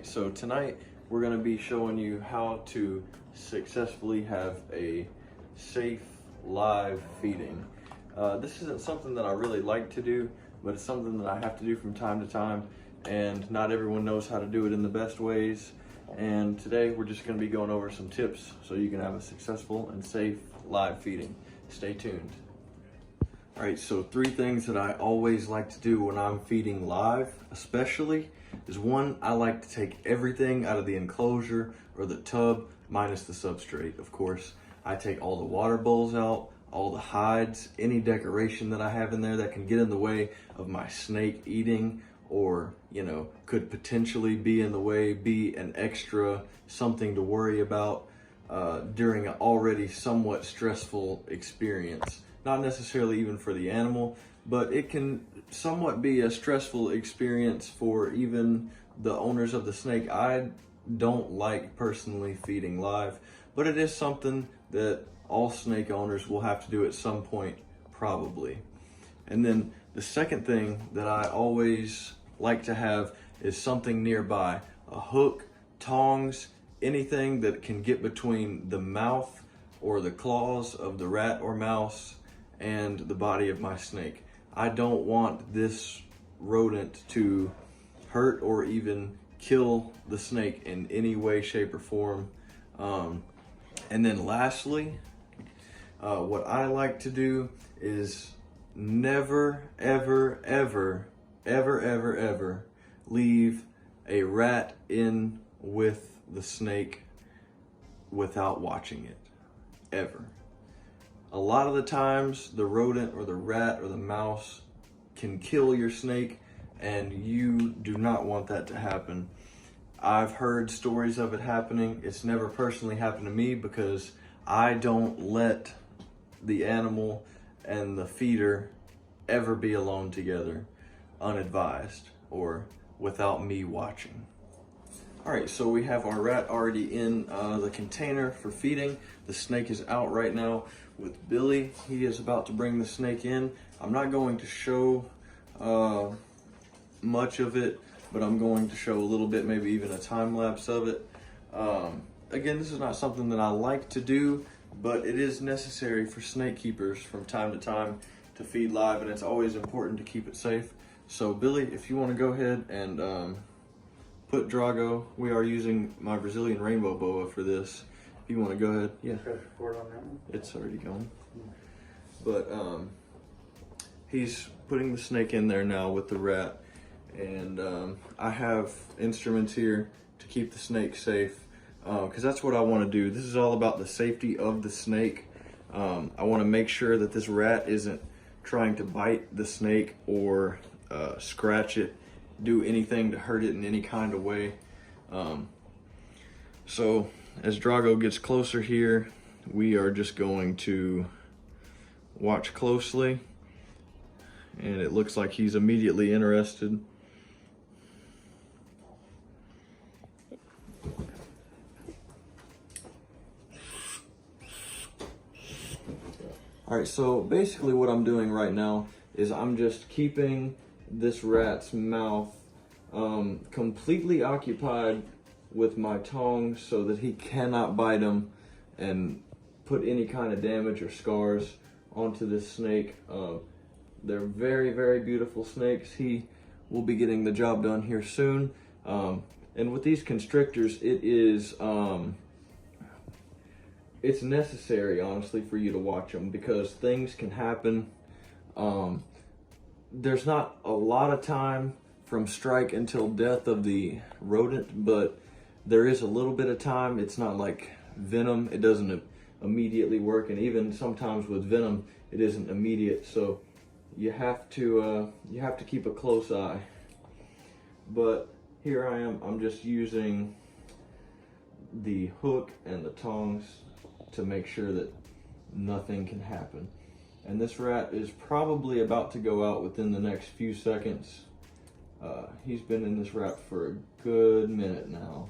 So tonight we're going to be showing you how to successfully have a safe live feeding. This isn't something that I really like to do, but it's something that I have to do from time to time, and not everyone knows how to do it in the best ways. And today we're just going to be going over some tips so you can have a successful and safe live feeding. Stay tuned. All right, so 3 things that I always like to do when I'm feeding live, especially, is 1, I like to take everything out of the enclosure or the tub, minus the substrate, of course. I take all the water bowls out, all the hides, any decoration that I have in there that can get in the way of my snake eating, or, could potentially be in the way, be an extra something to worry about during an already somewhat stressful experience. Not necessarily even for the animal, but it can somewhat be a stressful experience for even the owners of the snake. I don't like personally feeding live, but it is something that all snake owners will have to do at some point, probably. And then the second thing that I always like to have is something nearby, a hook, tongs, anything that can get between the mouth or the claws of the rat or mouse and the body of my snake. I don't want this rodent to hurt or even kill the snake in any way, shape, or form. And then lastly, what I like to do is never, ever, ever, ever, ever, ever leave a rat in with the snake without watching it, ever. A lot of the times, the rodent or the rat or the mouse can kill your snake, and you do not want that to happen. I've heard stories of it happening. It's never personally happened to me because I don't let the animal and the feeder ever be alone together, unadvised or without me watching. All right, so we have our rat already in the container for feeding. The snake is out right now with Billy. He is about to bring the snake in. I'm not going to show much of it, but I'm going to show a little bit, maybe even a time lapse of it. Again, this is not something that I like to do, but it is necessary for snake keepers from time to time to feed live, and it's always important to keep it safe. So Billy, if you want to go ahead and put Drago, we are using my Brazilian rainbow boa for this. If you want to go ahead, yeah. Record on that one? It's already going. But he's putting the snake in there now with the rat, and I have instruments here to keep the snake safe, because that's what I want to do. This is all about the safety of the snake. I want to make sure that this rat isn't trying to bite the snake or scratch it, do anything to hurt it in any kind of way. So as Drago gets closer here, we are just going to watch closely, and it looks like he's immediately interested. All right, so basically what I'm doing right now is I'm just keeping this rat's mouth completely occupied with my tongs so that he cannot bite him and put any kind of damage or scars onto this snake. They're very, very beautiful snakes. He will be getting the job done here soon. And with these constrictors, it is it's necessary, honestly, for you to watch them because things can happen. There's not a lot of time from strike until death of the rodent, but there is a little bit of time. It's not like venom. It doesn't immediately work, and even sometimes with venom, it isn't immediate. So you have to keep a close eye. But here I am. I'm just using the hook and the tongs to make sure that nothing can happen. And this rat is probably about to go out within the next few seconds. He's been in this wrap for a good minute now.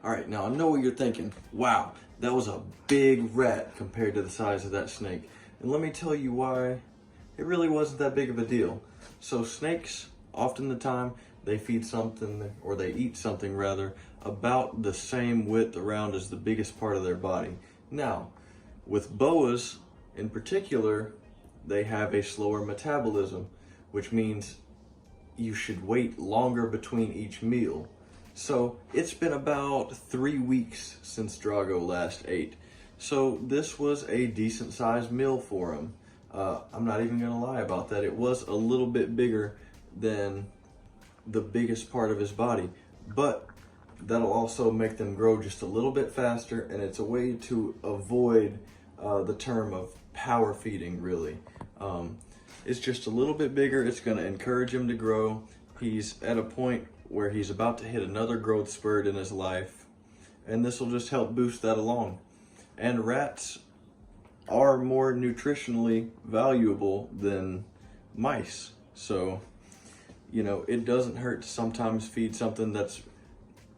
All right, now I know what you're thinking. Wow, that was a big rat compared to the size of that snake. And let me tell you why it really wasn't that big of a deal. So snakes, often the time, they feed something, or they eat something rather, about the same width around as the biggest part of their body. Now, with boas in particular, they have a slower metabolism, which means you should wait longer between each meal. So it's been about 3 weeks since Drago last ate. So this was a decent sized meal for him. I'm not even gonna lie about that. It was a little bit bigger than the biggest part of his body, but that'll also make them grow just a little bit faster, and it's a way to avoid the term of power feeding, really. It's just a little bit bigger. It's gonna encourage him to grow. He's at a point where he's about to hit another growth spurt in his life, and this will just help boost that along. And rats are more nutritionally valuable than mice, so you know, it doesn't hurt to sometimes feed something that's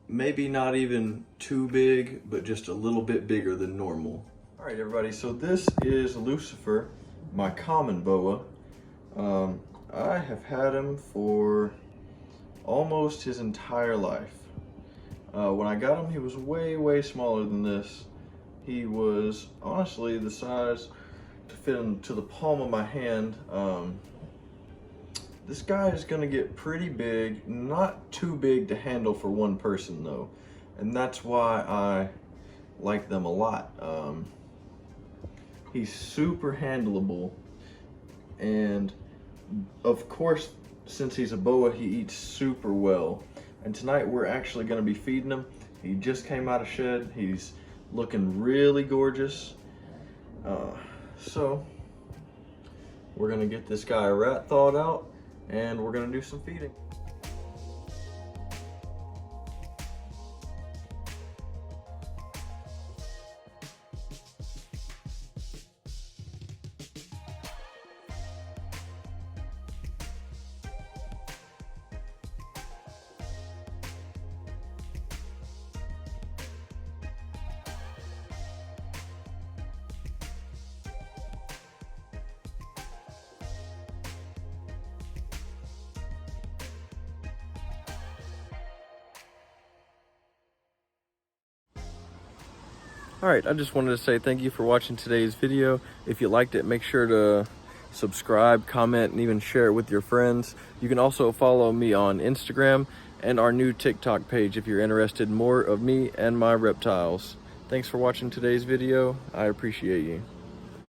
maybe not even too big, but just a little bit bigger than normal. All right, everybody, so this is Lucifer, my common boa. I have had him for almost his entire life. When I got him, he was way smaller than this. He was honestly the size to fit into the palm of my hand. This guy is gonna get pretty big, not too big to handle for one person though. And that's why I like them a lot. He's super handleable, and of course, since he's a boa, he eats super well. And tonight we're actually gonna be feeding him. He just came out of shed. He's looking really gorgeous. So we're gonna get this guy a rat thawed out, and we're gonna do some feeding. All right, I just wanted to say thank you for watching today's video. If you liked it, make sure to subscribe, comment, and even share it with your friends. You can also follow me on Instagram and our new TikTok page if you're interested in more of me and my reptiles. Thanks for watching today's video. I appreciate you.